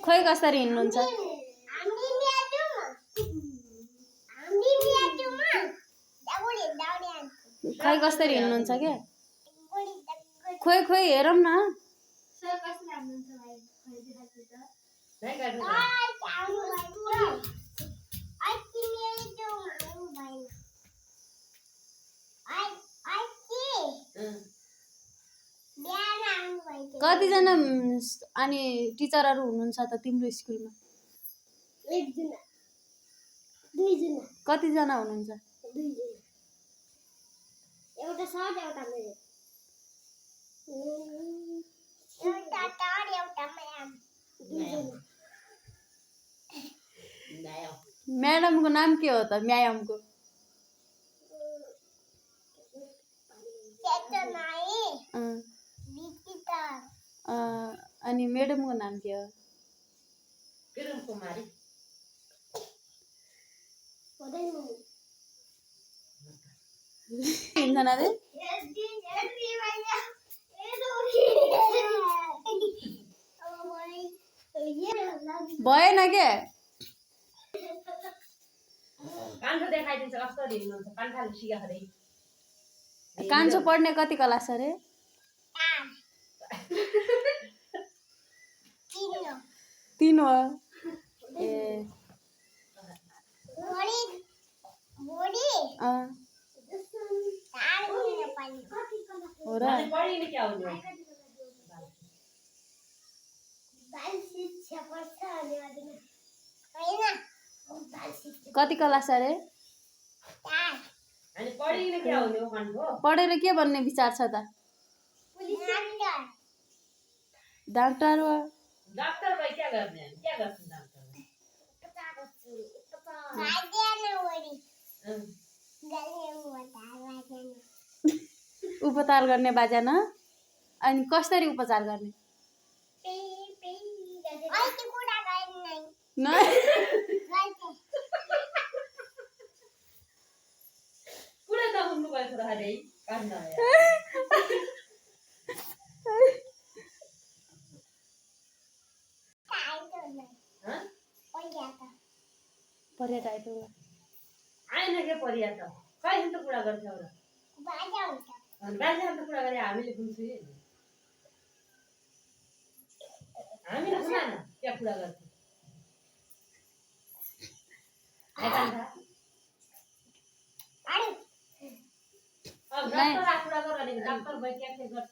खोइ कसरी हिँड्नुहुन्छ खै कसरी हिँड्नुहुन्छ क्या खोइ खोइ हेरौँ न कतिजना अनि टिचरहरू हुनुहुन्छ त तिम्रो स्कुलमा कतिजना हुनुहुन्छ एउटा सर एउटा मेरो एउटा तर एउटा म्याम म्याडमको नाम के हो त म्याडमको अनि म्याडमको नाम के हो किरण कुमारी हिँड्छन् अरे भएन के कान्छो देखाइदिन्छ कसरी हिँड्नुहुन्छ कान्छाले सिकाखरे कान्छो पढ्ने कति क्लास अरे 3 हो ए हो र पढिने क्या हो कति क्लास अरे अनि पढिने क्या हो यो कान्छो पढेर के बन्ने विचार छ त डाक्टर हो डाक्टर भाइ क्या गर्ने क्या गर्छन् डाक्टर उपचार गर्ने बाजा न अनि कसरी उपचार गर्ने न कुरा त हुनु भएछ र अरे कान्न पर्यटक आइतो आएन के परिया त कहिले त कुरा गर्छौ र बाजा त कुरा गरे हामीले बुझ्छु हामीले सुना न के कुरा गर्छ अब डाक्टर कुरा गर अनि डाक्टर भाइ के गर्छ